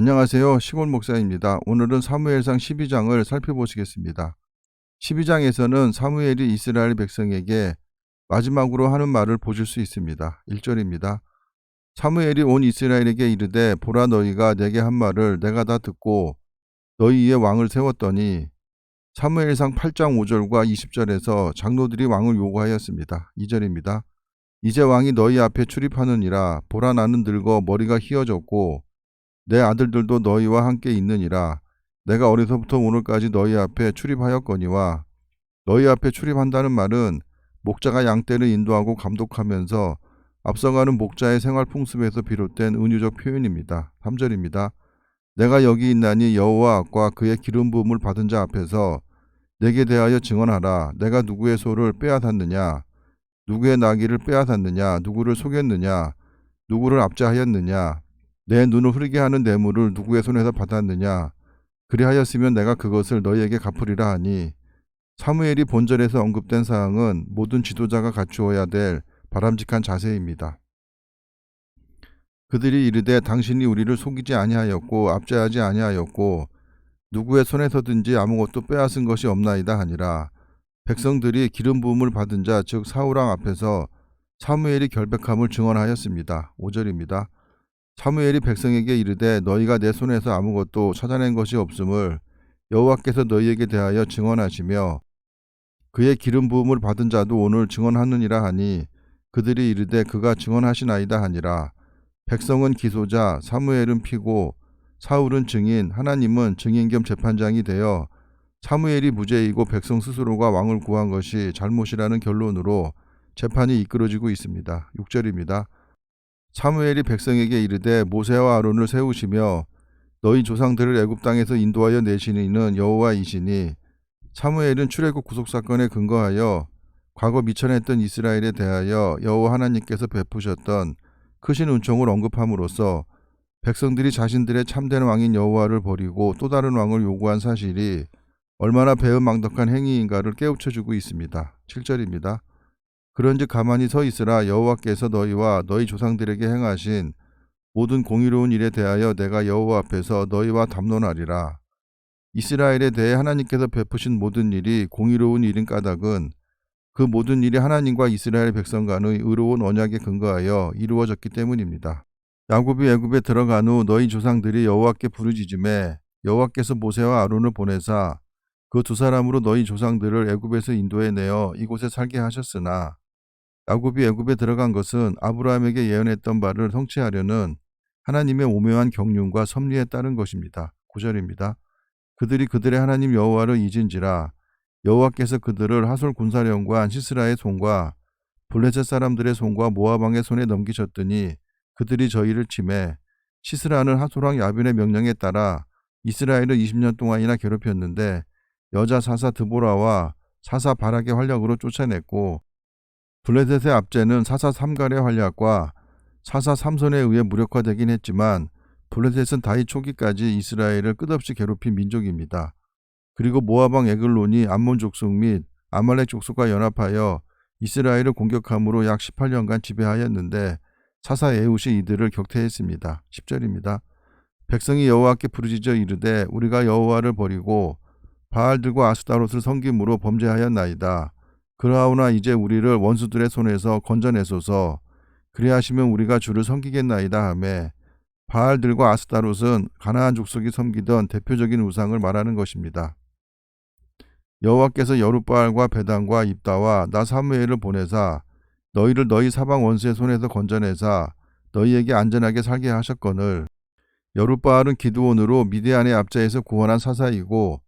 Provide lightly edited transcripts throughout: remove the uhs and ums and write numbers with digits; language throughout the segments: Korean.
안녕하세요. 시골 목사입니다. 오늘은 사무엘상 12장을 살펴보시겠습니다. 12장에서는 사무엘이 이스라엘 백성에게 마지막으로 하는 말을 보실 수 있습니다. 1절입니다. 사무엘이 온 이스라엘에게 이르되 보라 너희가 내게 한 말을 내가 다 듣고 너희 위에 왕을 세웠더니 사무엘상 8장 5절과 20절에서 장로들이 왕을 요구하였습니다. 2절입니다. 이제 왕이 너희 앞에 출입하느니라 보라 나는 늙어 머리가 휘어졌고 내 아들들도 너희와 함께 있느니라. 내가 어려서부터 오늘까지 너희 앞에 출입하였거니와 너희 앞에 출입한다는 말은 목자가 양떼를 인도하고 감독하면서 앞서가는 목자의 생활 풍습에서 비롯된 은유적 표현입니다. 3절입니다. 내가 여기 있나니 여호와과 그의 기름 부음을 받은 자 앞에서 내게 대하여 증언하라. 내가 누구의 소를 빼앗았느냐? 누구의 나귀를 빼앗았느냐? 누구를 속였느냐? 누구를 압제하였느냐? 내 눈을 흐리게 하는 뇌물을 누구의 손에서 받았느냐? 그리하였으면 내가 그것을 너희에게 갚으리라 하니 사무엘이 본절에서 언급된 사항은 모든 지도자가 갖추어야 될 바람직한 자세입니다. 그들이 이르되 당신이 우리를 속이지 아니하였고 압제하지 아니하였고 누구의 손에서든지 아무것도 빼앗은 것이 없나이다 하니라. 백성들이 기름 부음을 받은 자 즉 사울왕 앞에서 사무엘이 결백함을 증언하였습니다. 5절입니다. 사무엘이 백성에게 이르되 너희가 내 손에서 아무것도 찾아낸 것이 없음을 여호와께서 너희에게 대하여 증언하시며 그의 기름 부음을 받은 자도 오늘 증언하느니라 하니 그들이 이르되 그가 증언하시나이다 하니라. 백성은 기소자, 사무엘은 피고, 사울은 증인, 하나님은 증인 겸 재판장이 되어 사무엘이 무죄이고 백성 스스로가 왕을 구한 것이 잘못이라는 결론으로 재판이 이끌어지고 있습니다. 6절입니다. 사무엘이 백성에게 이르되 모세와 아론을 세우시며 너희 조상들을 애굽 땅에서 인도하여 내신 이는 여호와이시니 사무엘은 출애굽 구속 사건에 근거하여 과거 미천했던 이스라엘에 대하여 여호와 하나님께서 베푸셨던 크신 은총을 언급함으로써 백성들이 자신들의 참된 왕인 여호와를 버리고 또 다른 왕을 요구한 사실이 얼마나 배은망덕한 행위인가를 깨우쳐주고 있습니다. 7절입니다. 그런즉 가만히 서 있으라. 여호와께서 너희와 너희 조상들에게 행하신 모든 공의로운 일에 대하여 내가 여호와 앞에서 너희와 담론하리라. 이스라엘에 대해 하나님께서 베푸신 모든 일이 공의로운 일인 까닭은 그 모든 일이 하나님과 이스라엘 백성 간의 의로운 언약에 근거하여 이루어졌기 때문입니다. 야곱이 애굽에 들어간 후 너희 조상들이 여호와께 부르짖음에 여호와께서 모세와 아론을 보내사 그 두 사람으로 너희 조상들을 애굽에서 인도해내어 이곳에 살게 하셨으나 야곱이 애굽에 들어간 것은 아브라함에게 예언했던 바를 성취하려는 하나님의 오묘한 경륜과 섭리에 따른 것입니다. 9절입니다. 그들이 그들의 하나님 여호와를 잊은지라 여호와께서 그들을 하솔 군사령관 시스라의 손과 블레셋 사람들의 손과 모압 왕의 손에 넘기셨더니 그들이 저희를 치매 시스라는 하솔 왕 야빈의 명령에 따라 이스라엘을 20년 동안이나 괴롭혔는데 여자 사사 드보라와 사사 바락의 활약으로 쫓아냈고 블레셋의 압제는 사사 삼갈의 활약과 사사 삼손에 의해 무력화되긴 했지만 블레셋은 다윗 초기까지 이스라엘을 끝없이 괴롭힌 민족입니다. 그리고 모압 왕 에글론이 암몬 족속 및 아말렉 족속과 연합하여 이스라엘을 공격함으로 약 18년간 지배하였는데 사사 에훗이 이들을 격퇴했습니다. 10절입니다. 백성이 여호와께 부르짖어 이르되 우리가 여호와를 버리고 바알들과 아스타롯을 섬김으로 범죄하였나이다. 그러하오나 이제 우리를 원수들의 손에서 건져내소서. 그리하시면 우리가 주를 섬기겠나이다 하매 바알들과 아스타롯은 가나안 족속이 섬기던 대표적인 우상을 말하는 것입니다. 여호와께서 여룻바알과 베단과 입다와 나 사무엘을 보내사 너희를 너희 사방 원수의 손에서 건져내사 너희에게 안전하게 살게 하셨거늘 여룻바알은 기드온으로 미디안의 압제에서 구원한 사사이고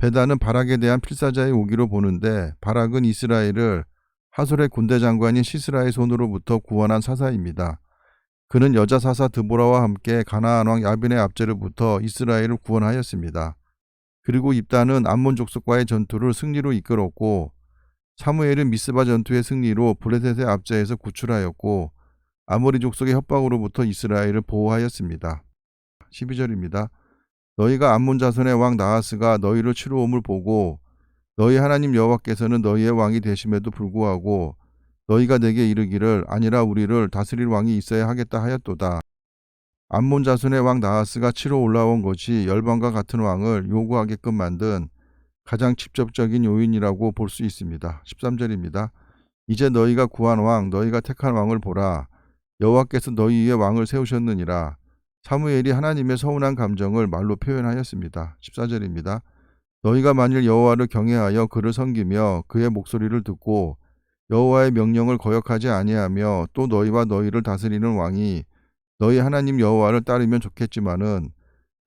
베단은 바락에 대한 필사자의 오기로 보는데 바락은 이스라엘을 하솔의 군대 장관인 시스라의 손으로부터 구원한 사사입니다. 그는 여자 사사 드보라와 함께 가나안 왕 야빈의 압제로부터 이스라엘을 구원하였습니다. 그리고 입다는 암몬 족속과의 전투를 승리로 이끌었고 사무엘은 미스바 전투의 승리로 블레셋의 압제에서 구출하였고 아모리 족속의 협박으로부터 이스라엘을 보호하였습니다. 12절입니다. 너희가 암몬 자손의 왕 나하스가 너희를 치러 옴을 보고 너희 하나님 여호와께서는 너희의 왕이 되심에도 불구하고 너희가 내게 이르기를 아니라 우리를 다스릴 왕이 있어야 하겠다 하였도다. 암몬 자손의 왕 나하스가 치러 올라온 것이 열방과 같은 왕을 요구하게끔 만든 가장 직접적인 요인이라고 볼 수 있습니다. 13절입니다. 이제 너희가 구한 왕, 너희가 택한 왕을 보라. 여호와께서 너희 위에 왕을 세우셨느니라. 사무엘이 하나님의 서운한 감정을 말로 표현하였습니다. 14절입니다. 너희가 만일 여호와를 경외하여 그를 섬기며 그의 목소리를 듣고 여호와의 명령을 거역하지 아니하며 또 너희와 너희를 다스리는 왕이 너희 하나님 여호와를 따르면 좋겠지만은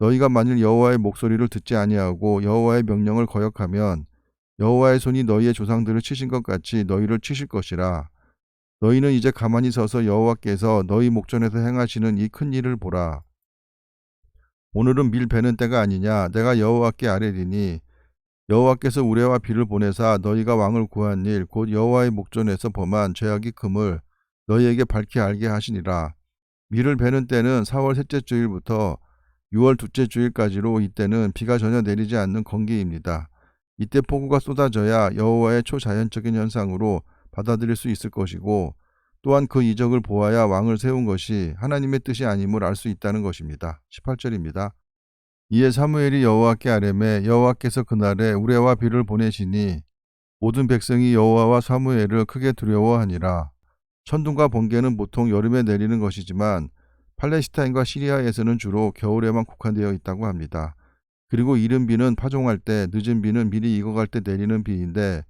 너희가 만일 여호와의 목소리를 듣지 아니하고 여호와의 명령을 거역하면 여호와의 손이 너희의 조상들을 치신 것 같이 너희를 치실 것이라. 너희는 이제 가만히 서서 여호와께서 너희 목전에서 행하시는 이 큰 일을 보라. 오늘은 밀 베는 때가 아니냐. 내가 여호와께 아뢰리니 여호와께서 우레와 비를 보내사 너희가 왕을 구한 일 곧 여호와의 목전에서 범한 죄악이 금을 너희에게 밝히 알게 하시니라. 밀을 베는 때는 4월 셋째 주일부터 6월 둘째 주일까지로 이때는 비가 전혀 내리지 않는 건기입니다. 이때 폭우가 쏟아져야 여호와의 초자연적인 현상으로 받아들일 수 있을 것이고 또한 그 이적을 보아야 왕을 세운 것이 하나님의 뜻이 아님을 알 수 있다는 것입니다. 18절입니다. 이에 사무엘이 여호와께 아뢰매 여호와께서 그날에 우레와 비를 보내시니 모든 백성이 여호와와 사무엘을 크게 두려워하니라. 천둥과 번개는 보통 여름에 내리는 것이지만 팔레스타인과 시리아에서는 주로 겨울에만 국한되어 있다고 합니다. 그리고 이른 비는 파종할 때, 늦은 비는 미리 익어갈 때 내리는 비인데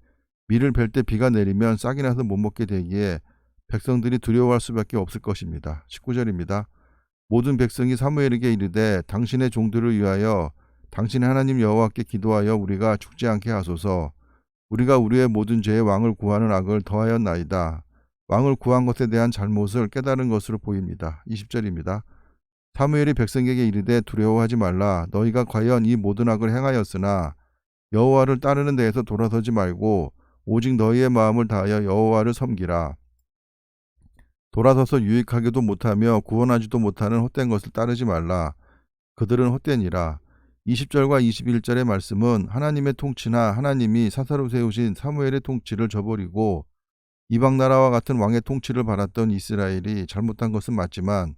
밀을 벨 때 비가 내리면 싹이 나서 못 먹게 되기에 백성들이 두려워할 수밖에 없을 것입니다. 19절입니다. 모든 백성이 사무엘에게 이르되 당신의 종들을 위하여 당신의 하나님 여호와께 기도하여 우리가 죽지 않게 하소서. 우리가 우리의 모든 죄의 왕을 구하는 악을 더하였나이다. 왕을 구한 것에 대한 잘못을 깨달은 것으로 보입니다. 20절입니다. 사무엘이 백성에게 이르되 두려워하지 말라. 너희가 과연 이 모든 악을 행하였으나 여호와를 따르는 데에서 돌아서지 말고 오직 너희의 마음을 다하여 여호와를 섬기라. 돌아서서 유익하게도 못하며 구원하지도 못하는 헛된 것을 따르지 말라. 그들은 헛되니라. 20절과 21절의 말씀은 하나님의 통치나 하나님이 사사로 세우신 사무엘의 통치를 저버리고 이방 나라와 같은 왕의 통치를 받았던 이스라엘이 잘못한 것은 맞지만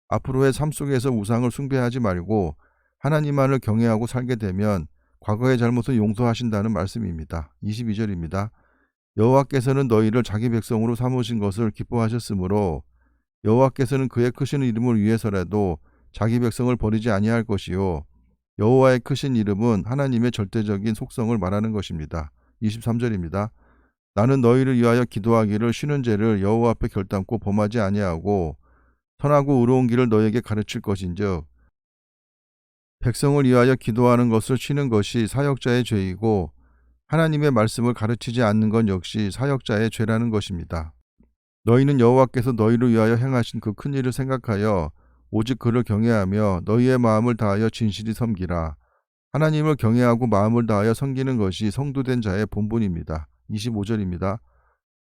앞으로의 삶 속에서 우상을 숭배하지 말고 하나님만을 경외하고 살게 되면 과거의 잘못을 용서하신다는 말씀입니다. 22절입니다. 여호와께서는 너희를 자기 백성으로 삼으신 것을 기뻐하셨으므로 여호와께서는 그의 크신 이름을 위해서라도 자기 백성을 버리지 아니할 것이요 여호와의 크신 이름은 하나님의 절대적인 속성을 말하는 것입니다. 23절입니다. 나는 너희를 위하여 기도하기를 쉬는 죄를 여호와 앞에 결단코 범하지 아니하고 선하고 의로운 길을 너희에게 가르칠 것인즉 백성을 위하여 기도하는 것을 쉬는 것이 사역자의 죄이고 하나님의 말씀을 가르치지 않는 건 역시 사역자의 죄라는 것입니다. 너희는 여호와께서 너희를 위하여 행하신 그 큰 일을 생각하여 오직 그를 경외하며 너희의 마음을 다하여 진실히 섬기라. 하나님을 경외하고 마음을 다하여 섬기는 것이 성도된 자의 본분입니다. 25절입니다.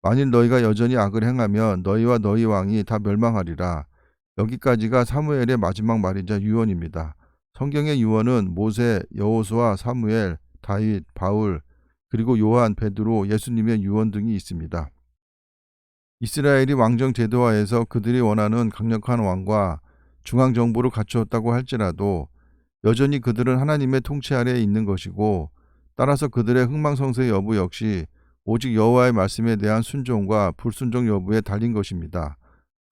만일 너희가 여전히 악을 행하면 너희와 너희 왕이 다 멸망하리라. 여기까지가 사무엘의 마지막 말이자 유언입니다. 성경의 유언은 모세, 여호수아, 사무엘, 다윗, 바울, 그리고 요한, 베드로, 예수님의 유언 등이 있습니다. 이스라엘이 왕정 제도화에서 그들이 원하는 강력한 왕과 중앙정부를 갖추었다고 할지라도 여전히 그들은 하나님의 통치 아래에 있는 것이고 따라서 그들의 흥망성쇠 여부 역시 오직 여호와의 말씀에 대한 순종과 불순종 여부에 달린 것입니다.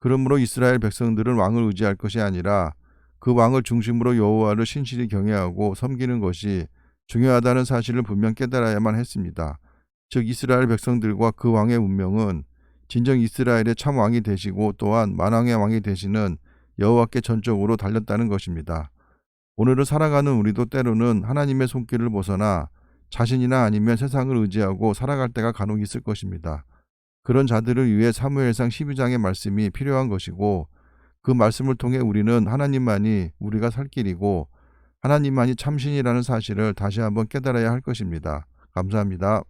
그러므로 이스라엘 백성들은 왕을 의지할 것이 아니라 그 왕을 중심으로 여호와를 신실히 경외하고 섬기는 것이 중요하다는 사실을 분명 깨달아야만 했습니다. 즉 이스라엘 백성들과 그 왕의 운명은 진정 이스라엘의 참 왕이 되시고 또한 만왕의 왕이 되시는 여호와께 전적으로 달렸다는 것입니다. 오늘을 살아가는 우리도 때로는 하나님의 손길을 벗어나 자신이나 아니면 세상을 의지하고 살아갈 때가 간혹 있을 것입니다. 그런 자들을 위해 사무엘상 12장의 말씀이 필요한 것이고 그 말씀을 통해 우리는 하나님만이 우리가 살 길이고 하나님만이 참신이라는 사실을 다시 한번 깨달아야 할 것입니다. 감사합니다.